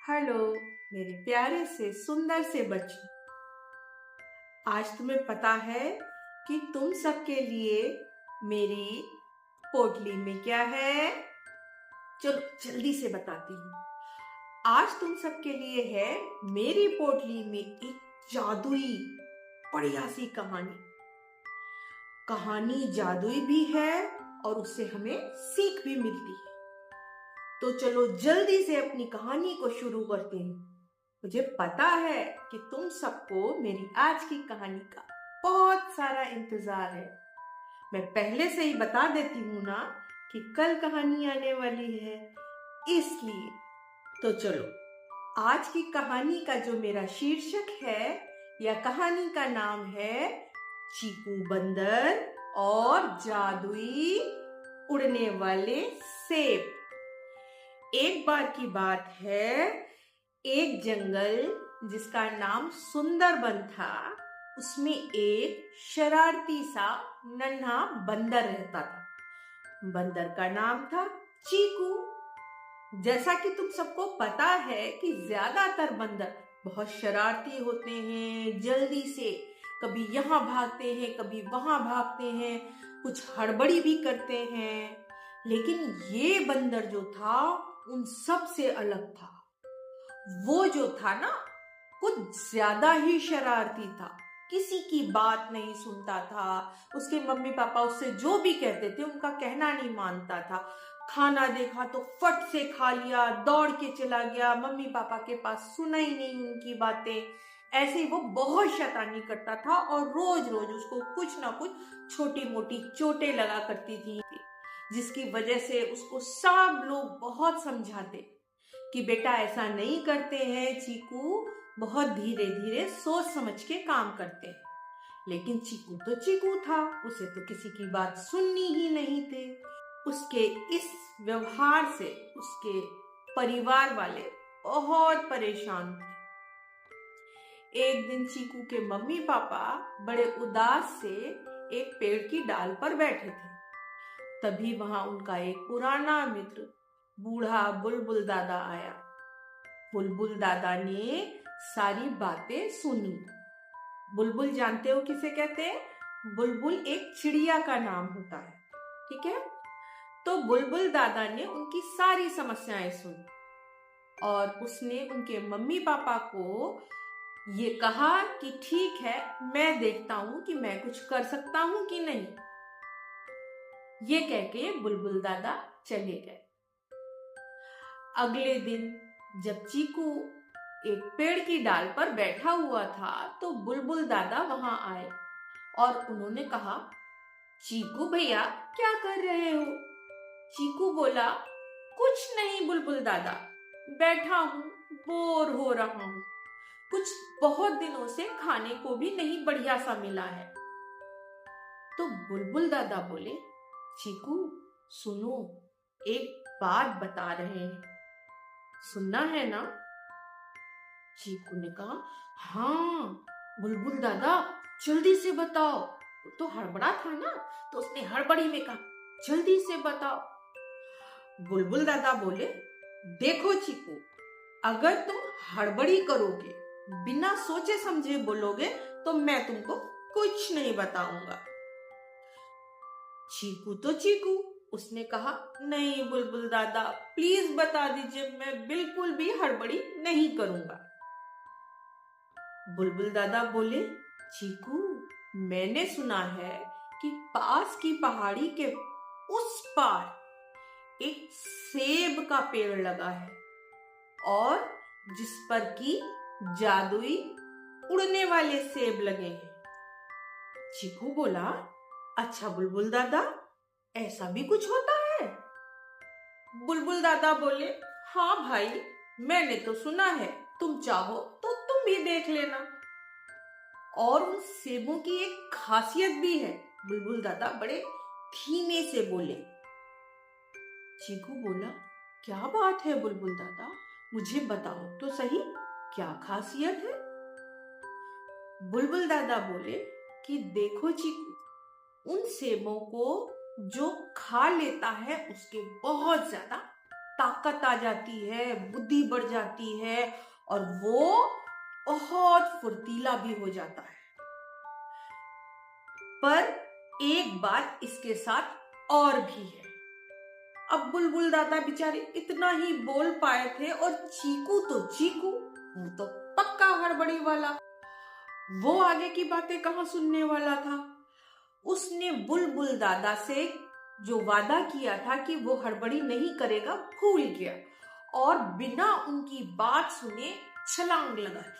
Hello मेरे प्यारे से सुंदर से बच्चों। आज तुम्हें पता है कि तुम सबके लिए मेरी पोटली में क्या है? चलो जल्दी से बताती हूँ। आज तुम सबके लिए है मेरी पोटली में एक जादुई बढ़िया सी कहानी। कहानी जादुई भी है और उससे हमें सीख भी मिलती है। तो चलो जल्दी से अपनी कहानी को शुरू करते हैं। मुझे पता है कि तुम सबको मेरी आज की कहानी का बहुत सारा इंतजार है। मैं पहले से ही बता देती हूँ ना कि कल कहानी आने वाली है, इसलिए तो चलो आज की कहानी का जो मेरा शीर्षक है या कहानी का नाम है चीकू बंदर और जादुई उड़ने वाले सेब। एक बार की बात है, एक जंगल जिसका नाम सुंदरबन था, उसमें एक शरारती सा नन्हा बंदर रहता था। बंदर का नाम था चीकू। जैसा कि तुम सबको पता है कि ज्यादातर बंदर बहुत शरारती होते हैं, जल्दी से कभी यहाँ भागते हैं कभी वहां भागते हैं, कुछ हड़बड़ी भी करते हैं। लेकिन ये बंदर जो था उन सब से अलग था। वो जो था ना कुछ ज्यादा ही शरारती था, किसी की बात नहीं सुनता था। उसके मम्मी पापा उससे जो भी कहते थे उनका कहना नहीं मानता था। खाना देखा तो फट से खा लिया, दौड़ के चला गया, मम्मी पापा के पास सुना ही नहीं उनकी बातें। ऐसे ही वो बहुत शैतानी करता था और रोज रोज उसको कुछ ना कुछ छोटी मोटी चोटें लगा करती थी, जिसकी वजह से उसको सब लोग बहुत समझाते कि बेटा ऐसा नहीं करते हैं, चीकू बहुत धीरे धीरे सोच समझ के काम करते हैं। लेकिन चीकू तो चीकू था, उसे तो किसी की बात सुननी ही नहीं थी। उसके इस व्यवहार से उसके परिवार वाले बहुत परेशान थे। एक दिन चीकू के मम्मी पापा बड़े उदास से एक पेड़ की डाल पर बैठे थे। तभी वहां उनका एक पुराना मित्र बूढ़ा बुलबुल दादा आया। बुलबुल दादा ने सारी बातें सुनी। बुलबुल जानते हो किसे कहते हैं? बुलबुल एक चिड़िया का नाम होता है, ठीक है। तो बुलबुल दादा ने उनकी सारी समस्याएं सुनी और उसने उनके मम्मी पापा को ये कहा कि ठीक है, मैं देखता हूं कि मैं कुछ कर सकता हूं कि नहीं। ये कह के बुलबुल दादा चले गए। अगले दिन जब चीकू एक पेड़ की डाल पर बैठा हुआ था तो बुलबुल दादा वहां आए और उन्होंने कहा, चीकू भैया क्या कर रहे हो? चीकू बोला, कुछ नहीं बुलबुल दादा, बैठा हूं, बोर हो रहा हूं, कुछ बहुत दिनों से खाने को भी नहीं बढ़िया सा मिला है। तो बुलबुल दादा बोले, चीकू सुनो, एक बात बता रहे हैं, सुनना है ना? चीकू ने कहा, हाँ बुलबुल दादा जल्दी से बताओ। वो तो हड़बड़ा था ना, तो उसने हड़बड़ी में कहा, जल्दी से बताओ। बुलबुल दादा बोले, देखो चीकू, अगर तुम हड़बड़ी करोगे, बिना सोचे समझे बोलोगे तो मैं तुमको कुछ नहीं बताऊंगा। चीकू तो चीकू, उसने कहा, नहीं बुलबुल दादा प्लीज बता दीजिए, मैं बिल्कुल भी हड़बड़ी नहीं करूंगा। बुलबुल दादा बोले, चीकू मैंने सुना है कि पास की पहाड़ी के उस पार एक सेब का पेड़ लगा है और जिस पर की जादुई उड़ने वाले सेब लगे हैं। चीकू बोला, अच्छा बुलबुल दादा ऐसा भी कुछ होता है? बुलबुल दादा बोले, हाँ भाई मैंने तो सुना है, तुम चाहो तो तुम भी देख लेना। और उन सेबों की एक खासियत भी है। बुलबुल दादा बड़े धीमे से बोले। चीकू बोला, क्या बात है बुलबुल दादा, मुझे बताओ तो सही, क्या खासियत है? बुलबुल दादा बोले कि देखो चीकू, उन सेबों को जो खा लेता है उसके बहुत ज्यादा ताकत आ जाती है, बुद्धि बढ़ जाती है और वो बहुत फुर्तीला भी हो जाता है। पर एक बात इसके साथ और भी है। अब बुलबुल दादा बेचारे इतना ही बोल पाए थे और चीकू तो चीकू, वो तो पक्का हड़बड़ी वाला, वो आगे की बातें कहां सुनने वाला था। उसने बुलबुल दादा से जो वादा किया था कि वो हड़बड़ी नहीं करेगा भूल गया और बिना उनकी बात सुने छलांग लगा दी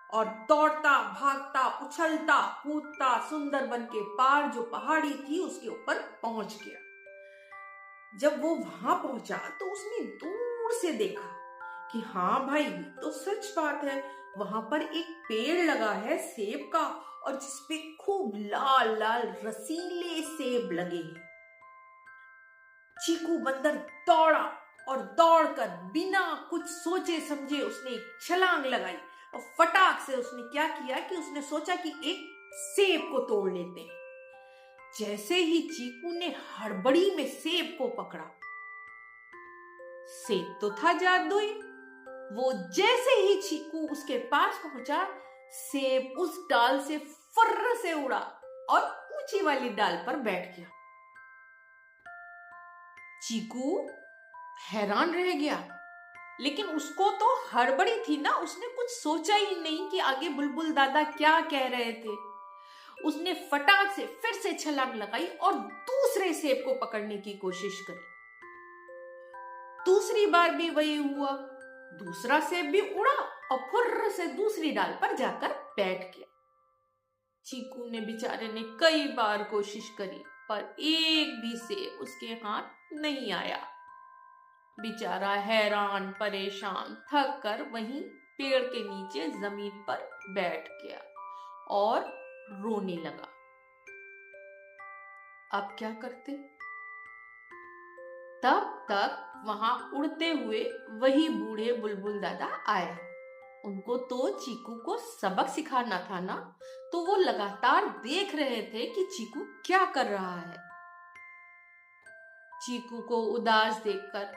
और दौड़ता भागता उछलता कूदता सुंदरबन के पार जो पहाड़ी थी उसके ऊपर पहुंच गया। जब वो वहां पहुंचा तो उसने दूर से देखा कि हाँ भाई, तो सच बात है, वहां पर एक पेड़ लगा है सेब का और जिसपे खूब लाल लाल रसीले सेब लगे हैं। चीकू बंदर दौड़ा और दौड़कर बिना कुछ सोचे समझे उसने एक छलांग लगाई और फटाक से उसने क्या किया कि उसने सोचा कि एक सेब को तोड़ लेते हैं। जैसे ही चीकू ने हड़बड़ी में सेब को पकड़ा, सेब तो था जादुई। वो जैसे ही चीकू उसके पास पहुंचा, सेब उस डाल से फर्र से उड़ा और ऊंची वाली डाल पर बैठ गया। चीकू हैरान रह गया, लेकिन उसको तो हड़बड़ी थी ना, उसने कुछ सोचा ही नहीं कि आगे बुलबुल दादा क्या कह रहे थे। उसने फटाक से फिर से छलांग लगाई और दूसरे सेब को पकड़ने की कोशिश करी। दूसरी बार भी वही हुआ, दूसरा सेब भी उड़ा और फुर्र से दूसरी डाल पर जाकर बैठ गया। चीकू ने बेचारे ने कई बार कोशिश करी पर एक भी सेब उसके हाथ नहीं आया। बेचारा हैरान परेशान थक कर वहीं पेड़ के नीचे जमीन पर बैठ गया और रोने लगा। अब क्या करते? तब तक वहां उड़ते हुए वही बूढ़े बुलबुल दादा आए। उनको तो चीकू को सबक सिखाना था ना, तो वो लगातार देख रहे थे कि चीकू क्या कर रहा है। चीकू को उदास देखकर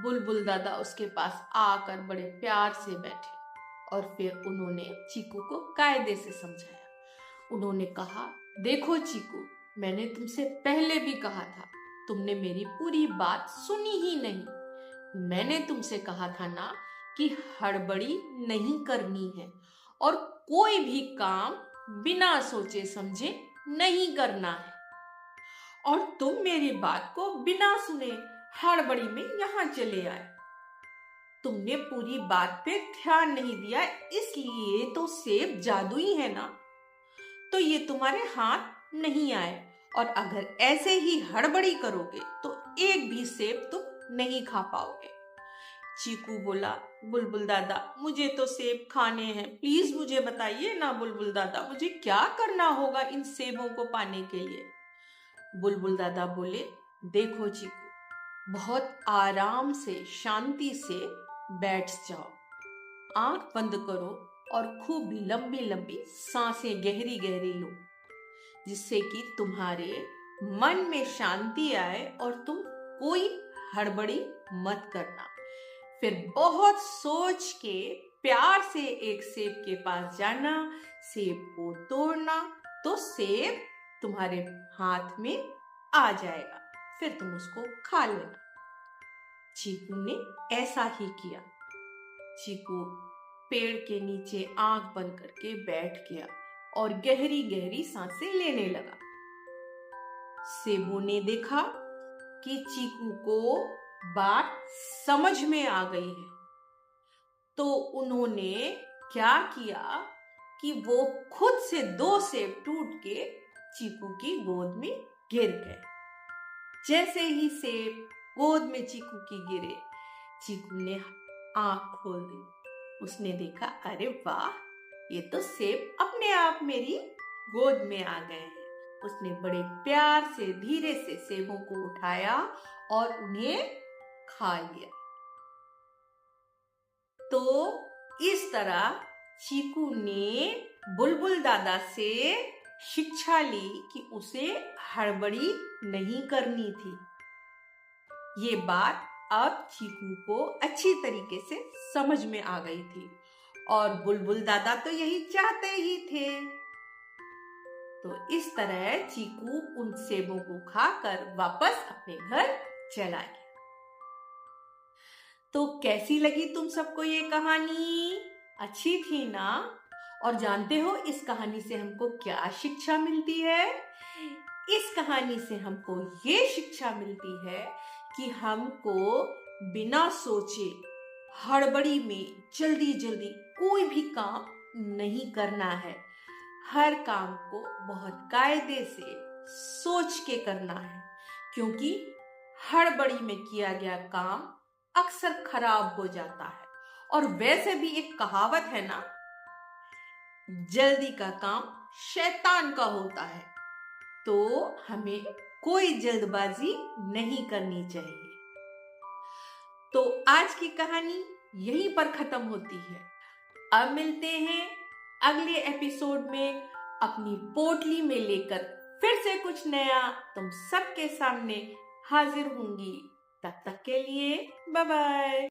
बुलबुल दादा उसके पास आकर बड़े प्यार से बैठे और फिर उन्होंने चीकू को कायदे से समझाया। उन्होंने कहा, देखो चीकू, मैंने तुमसे पहले भी कहा था, तुमने मेरी पूरी बात सुनी ही नहीं। मैंने तुमसे कहा था ना कि हड़बड़ी नहीं करनी है और कोई भी काम बिना सोचे समझे नहीं करना है। और तुम मेरी बात को बिना सुने हड़बड़ी में यहां चले आए। तुमने पूरी बात पे ध्यान नहीं दिया, इसलिए तो सेब जादुई है ना, तो ये तुम्हारे हाथ नहीं आए। और अगर ऐसे ही हड़बड़ी करोगे तो एक भी सेब तुम नहीं खा पाओगे। चीकू बोला, बुलबुल दादा, मुझे तो सेब खाने हैं, प्लीज मुझे बताइए ना बुलबुल दादा, मुझे क्या करना होगा इन सेबों को पाने के लिए। बुलबुल दादा बोले, देखो चीकू, बहुत आराम से शांति से बैठ जाओ, आंख बंद करो और खूब लंबी लंबी सांसें गहरी गहरी लो, जिससे कि तुम्हारे मन में शांति आए और तुम कोई हड़बड़ी मत करना। फिर बहुत सोच के प्यार से एक सेब के पास जाना, सेब को तोड़ना, तो सेब तुम्हारे हाथ में आ जाएगा, फिर तुम उसको खा लेना। चीकू ने ऐसा ही किया। चीकू पेड़ के नीचे आंख बंद करके बैठ गया और गहरी गहरी सांसें लेने लगा। सेबों ने देखा कि चीकू को बात समझ में आ गई है, तो उन्होंने क्या किया कि वो खुद से 2 सेब टूट के चीकू की गोद में गिर गए। जैसे ही सेब गोद में चीकू की गिरे, चीकू ने आंख खोल दी। उसने देखा, अरे वाह, ये तो सेब अपने आप मेरी गोद में आ गए हैं। उसने बड़े प्यार से धीरे से सेबों को उठाया और उन्हें खा लिया। तो इस तरह चीकू ने बुलबुल दादा से शिक्षा ली कि उसे हड़बड़ी नहीं करनी थी। ये बात अब चीकू को अच्छी तरीके से समझ में आ गई थी और बुलबुल दादा तो यही चाहते ही थे। तो इस तरह चीकू उन सेबों को खाकर वापस अपने घर चला गया। तो कैसी लगी तुम सबको ये कहानी? अच्छी थी ना? और जानते हो इस कहानी से हमको क्या शिक्षा मिलती है? इस कहानी से हमको ये शिक्षा मिलती है कि हमको बिना सोचे हड़बड़ी में जल्दी जल्दी कोई भी काम नहीं करना है। हर काम को बहुत कायदे से सोच के करना है, क्योंकि हड़बड़ी में किया गया काम अक्सर खराब हो जाता है। और वैसे भी एक कहावत है ना, जल्दी का काम शैतान का होता है। तो हमें कोई जल्दबाजी नहीं करनी चाहिए। तो आज की कहानी यहीं पर खत्म होती है। अब मिलते हैं अगले एपिसोड में अपनी पोटली में लेकर फिर से कुछ नया तुम सबके सामने हाजिर होंगी। तब तक के लिए बाय बाय।